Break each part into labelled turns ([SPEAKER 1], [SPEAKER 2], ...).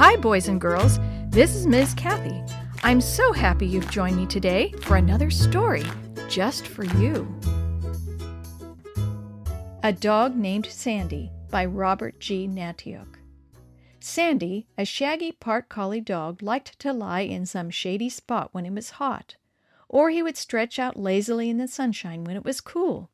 [SPEAKER 1] Hi, boys and girls. This is Ms. Kathy. I'm so happy you've joined me today for another story just for you. A Dog Named Sandy by Robert G. Natiuk. Sandy, a shaggy part collie dog, liked to lie in some shady spot when it was hot, or he would stretch out lazily in the sunshine when it was cool.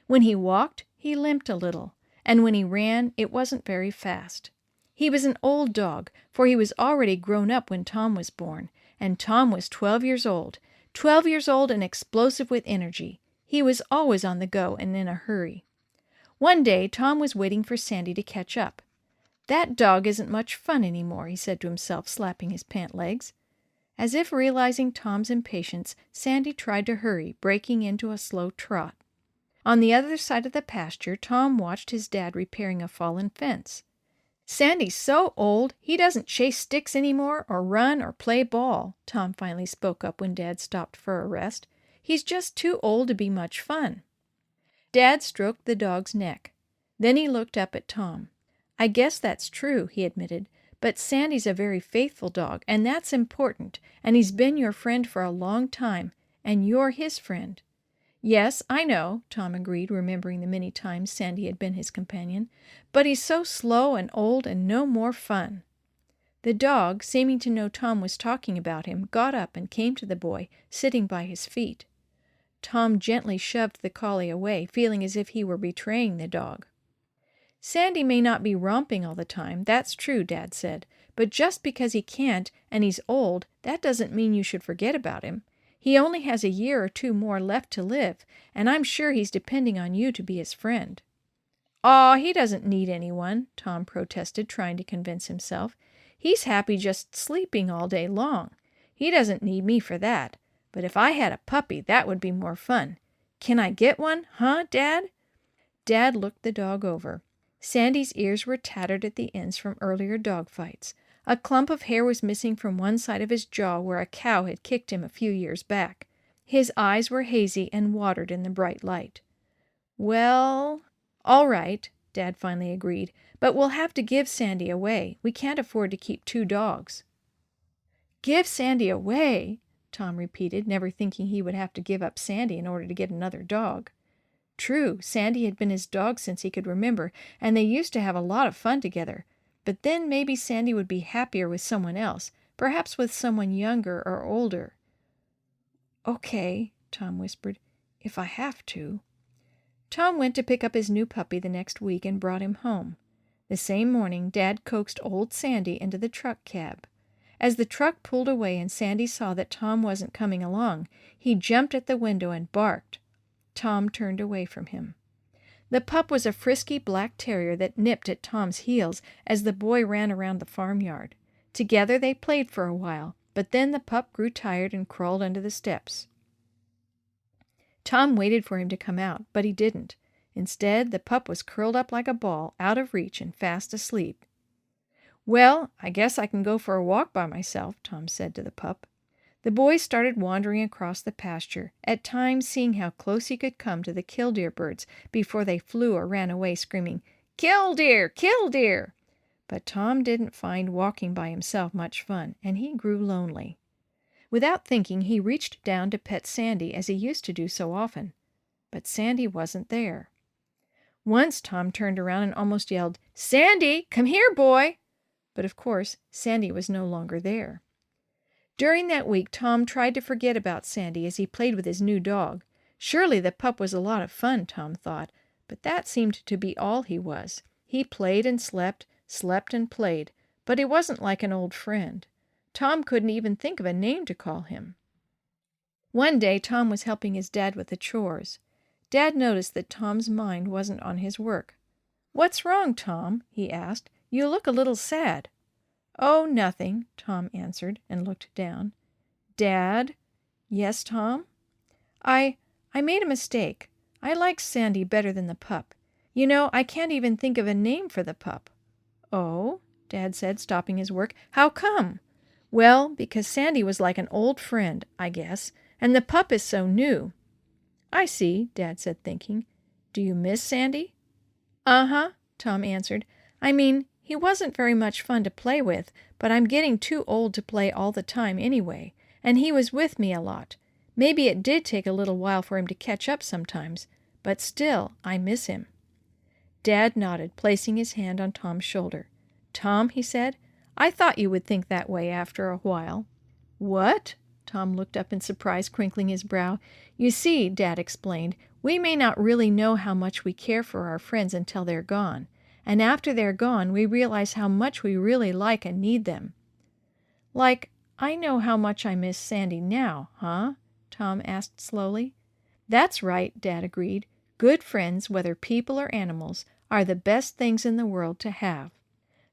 [SPEAKER 1] When he walked, he limped a little, and when he ran, it wasn't very fast. He was an old dog, for he was already grown up when Tom was born, and Tom was 12 years old and explosive with energy. He was always on the go and in a hurry. One day, Tom was waiting for Sandy to catch up. "That dog isn't much fun anymore," he said to himself, slapping his pant legs. As if realizing Tom's impatience, Sandy tried to hurry, breaking into a slow trot. On the other side of the pasture, Tom watched his dad repairing a fallen fence. "Sandy's so old, he doesn't chase sticks anymore or run or play ball," Tom finally spoke up when Dad stopped for a rest. "He's just too old to be much fun." Dad stroked the dog's neck. Then he looked up at Tom. "I guess that's true," he admitted, "but Sandy's a very faithful dog, and that's important, and he's been your friend for a long time, and you're his friend." "Yes, I know," Tom agreed, remembering the many times Sandy had been his companion, "but he's so slow and old and no more fun." The dog, seeming to know Tom was talking about him, got up and came to the boy, sitting by his feet. Tom gently shoved the collie away, feeling as if he were betraying the dog. "Sandy may not be romping all the time, that's true," Dad said, "but just because he can't and he's old, that doesn't mean you should forget about him. He only has a year or two more left to live, and I'm sure he's depending on you to be his friend." "Aw, he doesn't need anyone," Tom protested, trying to convince himself. "He's happy just sleeping all day long. He doesn't need me for that. But if I had a puppy, that would be more fun. Can I get one, huh, Dad?" Dad looked the dog over. Sandy's ears were tattered at the ends from earlier dog fights. A clump of hair was missing from one side of his jaw where a cow had kicked him a few years back. His eyes were hazy and watered in the bright light. "Well, all right," Dad finally agreed, "but we'll have to give Sandy away. We can't afford to keep two dogs." "Give Sandy away?" Tom repeated, never thinking he would have to give up Sandy in order to get another dog. True, Sandy had been his dog since he could remember, and they used to have a lot of fun together. But then maybe Sandy would be happier with someone else, perhaps with someone younger or older. "Okay," Tom whispered, "if I have to." Tom went to pick up his new puppy the next week and brought him home. The same morning, Dad coaxed old Sandy into the truck cab. As the truck pulled away and Sandy saw that Tom wasn't coming along, he jumped at the window and barked. Tom turned away from him. The pup was a frisky black terrier that nipped at Tom's heels as the boy ran around the farmyard. Together they played for a while, but then the pup grew tired and crawled under the steps. Tom waited for him to come out, but he didn't. Instead, the pup was curled up like a ball, out of reach and fast asleep. "Well, I guess I can go for a walk by myself," Tom said to the pup. The boy started wandering across the pasture, at times seeing how close he could come to the killdeer birds before they flew or ran away screaming, "Killdeer! Killdeer!" But Tom didn't find walking by himself much fun, and he grew lonely. Without thinking, he reached down to pet Sandy as he used to do so often. But Sandy wasn't there. Once Tom turned around and almost yelled, "Sandy, come here, boy!" But of course, Sandy was no longer there. During that week, Tom tried to forget about Sandy as he played with his new dog. Surely the pup was a lot of fun, Tom thought, but that seemed to be all he was. He played and slept and played, but he wasn't like an old friend. Tom couldn't even think of a name to call him. One day, Tom was helping his dad with the chores. Dad noticed that Tom's mind wasn't on his work. "What's wrong, Tom?" he asked. "You look a little sad." "Oh, nothing," Tom answered and looked down. "Dad?" "Yes, Tom?" I made a mistake. I like Sandy better than the pup. You know, I can't even think of a name for the pup." "Oh?" Dad said, stopping his work. "How come?" "Well, because Sandy was like an old friend, I guess, and the pup is so new." "I see," Dad said, thinking. "Do you miss Sandy?" "Uh-huh," Tom answered. "I mean, He wasn't very much fun to play with, but I'm getting too old to play all the time anyway, and he was with me a lot. Maybe it did take a little while for him to catch up sometimes, but still, I miss him." Dad nodded, placing his hand on Tom's shoulder. "Tom," he said, "I thought you would think that way after a while." "What?" Tom looked up in surprise, crinkling his brow. "You see," Dad explained, "we may not really know how much we care for our friends until they're gone. And after they're gone, we realize how much we really like and need them." "Like, I know how much I miss Sandy now, huh?" Tom asked slowly. "That's right," Dad agreed. "Good friends, whether people or animals, are the best things in the world to have."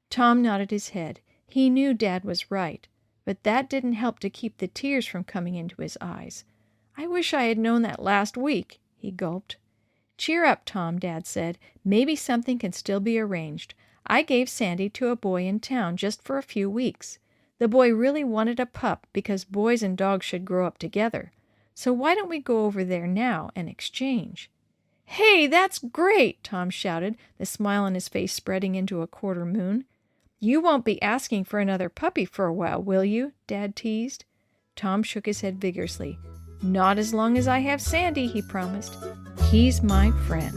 [SPEAKER 1] Tom nodded his head. He knew Dad was right, but that didn't help to keep the tears from coming into his eyes. "I wish I had known that last week," he gulped. "Cheer up, Tom," Dad said. "Maybe something can still be arranged. I gave Sandy to a boy in town just for a few weeks. The boy really wanted a pup because boys and dogs should grow up together. So why don't we go over there now and exchange?" "Hey, that's great!" Tom shouted, the smile on his face spreading into a quarter moon. "You won't be asking for another puppy for a while, will you?" Dad teased. Tom shook his head vigorously. "Not as long as I have Sandy," he promised. "He's my friend."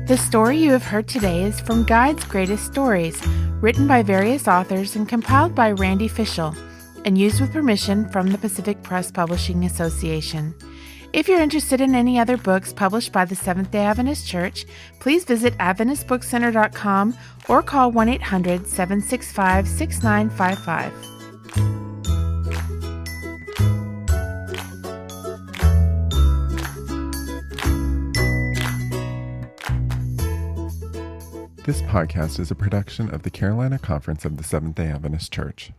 [SPEAKER 2] The story you have heard today is from Guide's Greatest Stories, written by various authors and compiled by Randy Fischel, and used with permission from the Pacific Press Publishing Association. If you're interested in any other books published by the Seventh-day Adventist Church, please visit AdventistBookCenter.com or call 1-800-765-6955.
[SPEAKER 3] This podcast is a production of the Carolina Conference of the Seventh-day Adventist Church.